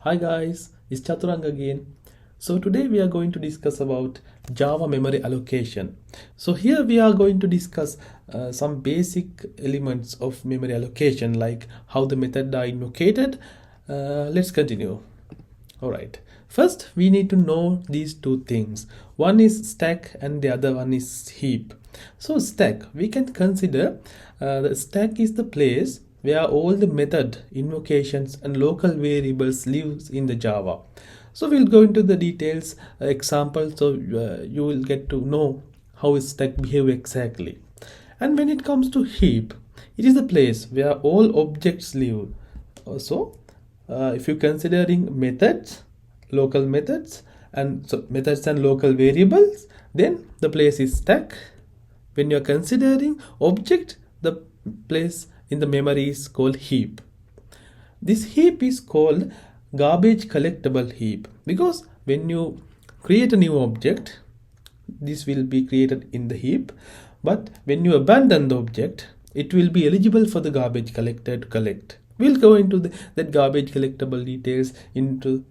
Hi guys, it's Chaturang again. So today we are going to discuss about Java memory allocation. So here we are going to discuss some basic elements of memory allocation, like how the method are invocated. Let's continue. Alright, first we need to know these two things. One is stack and the other one is heap. So stack, we can consider the stack is the place where all the method, invocations and local variables lives in the Java. So we'll go into the details example, so you will get to know how is stack behave exactly. And when it comes to heap, it is the place where all objects live. So if you're considering methods, local methods, and so methods and local variables, then the place is stack. When you're considering object, the place in the memory is called heap. This heap is called garbage collectible heap because when you create a new object, this will be created in the heap, but when you abandon the object, it will be eligible for the garbage collector to collect. We'll go into that garbage collectible details in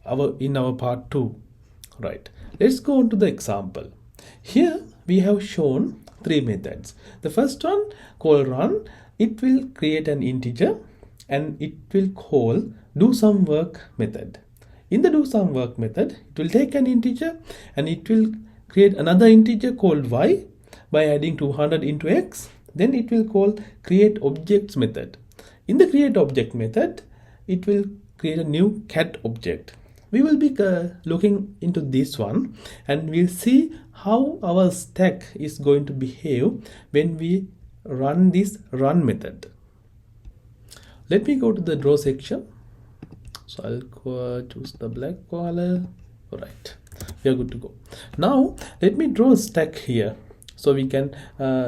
our part 2. Right, let's go on to the example. Here we have shown three methods. The first one called run, it will create an integer and it will call doSomeWork method. In the doSomeWork method, it will take an integer and it will create another integer called y by adding 200 into x. Then it will call createObjects method. In the createObject method, it will create a new cat object. We will be looking into this one and we'll see how our stack is going to behave when we run this run method. Let me go to the draw section. So I'll choose the black color. All right, we are good to go. Now let me draw a stack here so we can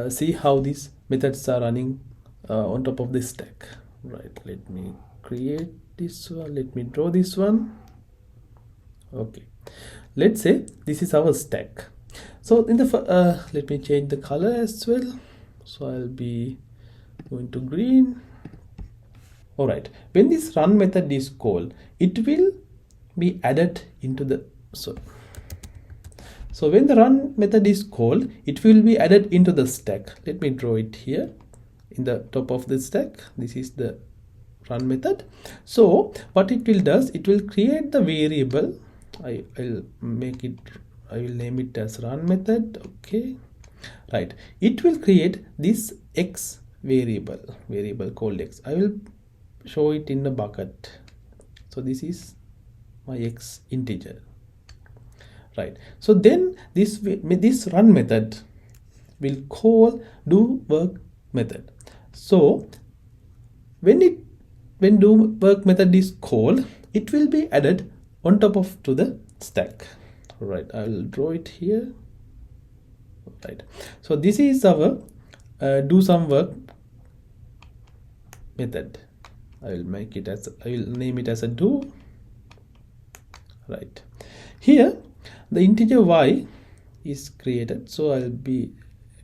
see how these methods are running on top of this stack. Right, let me create this one. Let me draw this one. Okay, let's say this is our stack. So in the let me change the color as well. So I'll be going to green. All right, when this run method is called, it will be added into the so when the run method is called, it will be added into the stack. Let me draw it here in the top of the stack. This is the run method. So what it will does, it will create the variable. I will name it as run method. Okay, right, it will create this x variable called x. I will show it in a bucket. So this is my x integer. Right, so then this run method will call doWork method. So when doWork method is called, it will be added on top of to the stack. Right, I will draw it here. Right, so this is our doSomeWork method. I will name it as a do. Right, here the integer y is created, so I'll be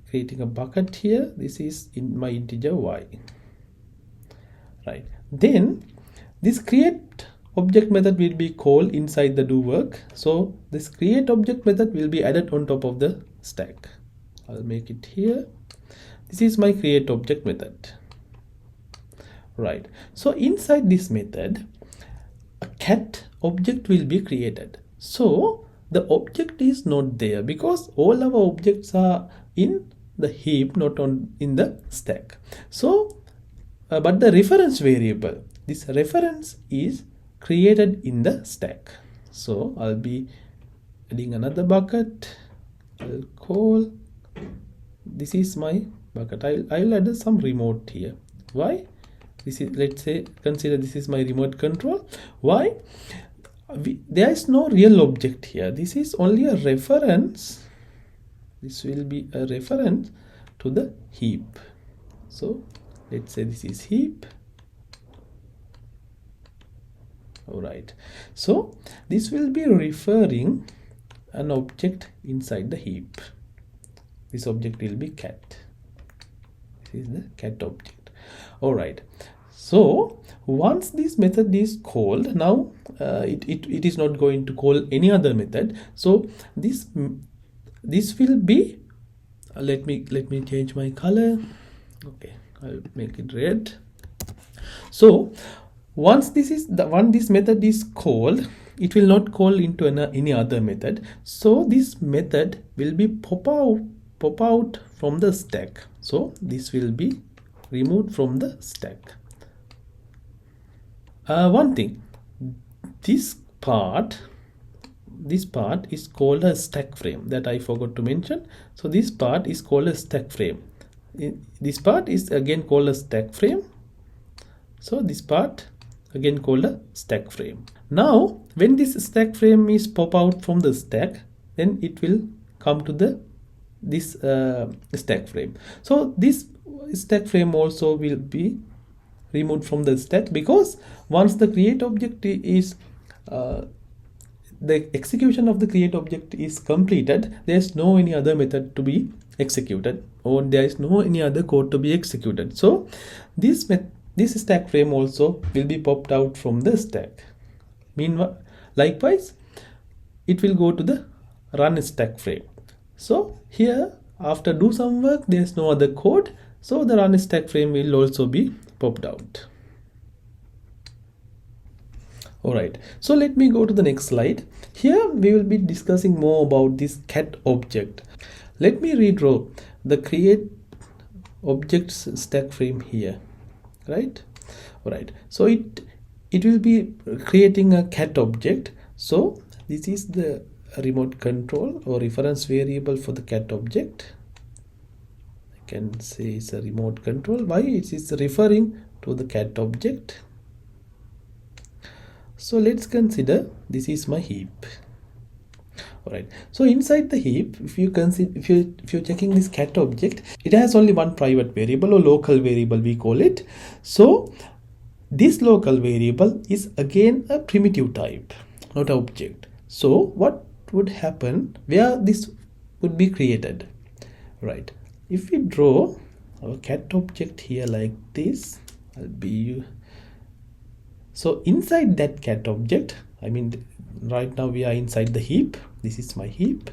creating a bucket here. This is in my integer y. Right, then this createObject method will be called inside the doWork. So this createObject method will be added on top of the stack. I'll make it here. This is my createObject method. Right, so inside this method, a cat object will be created. So the object is not there because all our objects are in the heap, not in the stack. So but the reference variable, this reference is created in the stack. So I'll be adding another bucket. I'll call, this is my bucket. I'll add some remote here. Why? This is, let's say, consider this is my remote control. Why? There is no real object here. This is only a reference. This will be a reference to the heap. So let's say this is heap. All right, so this will be referring an object inside the heap. This object will be cat. This is the cat object. All right, So once this method is called, now it is not going to call any other method. So this will be, let me change my color. Okay, I'll make it red. So once this method is called, it will not call into any other method. So this method will be pop out from the stack. So this will be removed from the stack. One thing, this part is called a stack frame, that I forgot to mention. So this part is called a stack frame. This part is again called a stack frame. So this part again called a stack frame. Now when this stack frame is pop out from the stack, then it will come to this stack frame. So this stack frame also will be removed from the stack, because once the create object is the execution of the create object is completed, there is no any other method to be executed, or there is no any other code to be executed. So this stack frame also will be popped out from the stack. Meanwhile, likewise, it will go to the run stack frame. So here, after do some work, there is no other code, so the run stack frame will also be popped out. Alright, so let me go to the next slide. Here we will be discussing more about this cat object. Let me redraw the create objects stack frame here, right? Alright, so it will be creating a cat object. So this is the remote control or reference variable for the cat object. I can say it's a remote control. Why? It is referring to the cat object. So let's consider this is my heap. Alright, so inside the heap, if you're checking this cat object, it has only one private variable or local variable, we call it. So this local variable is again a primitive type, not an object. So what would happen, where this would be created? Right, if we draw our cat object here like this, so inside that cat object, I mean right now we are inside the heap. This is my heap,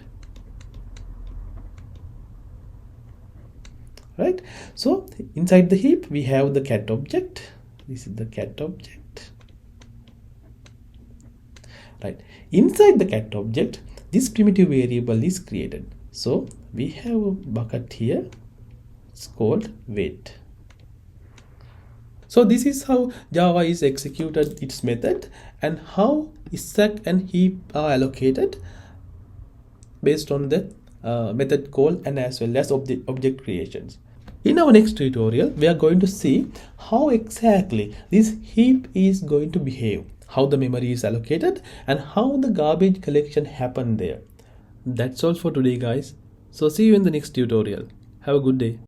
right? So inside the heap we have the cat object. This is the cat object, right? Inside the cat object, this primitive variable is created. So we have a bucket here, it's called weight. So this is how Java is executed its method, and how stack and heap are allocated based on the method call and as well as object creations. In our next tutorial, we are going to see how exactly this heap is going to behave, how the memory is allocated, and how the garbage collection happened there. That's all for today, guys. So see you in the next tutorial. Have a good day.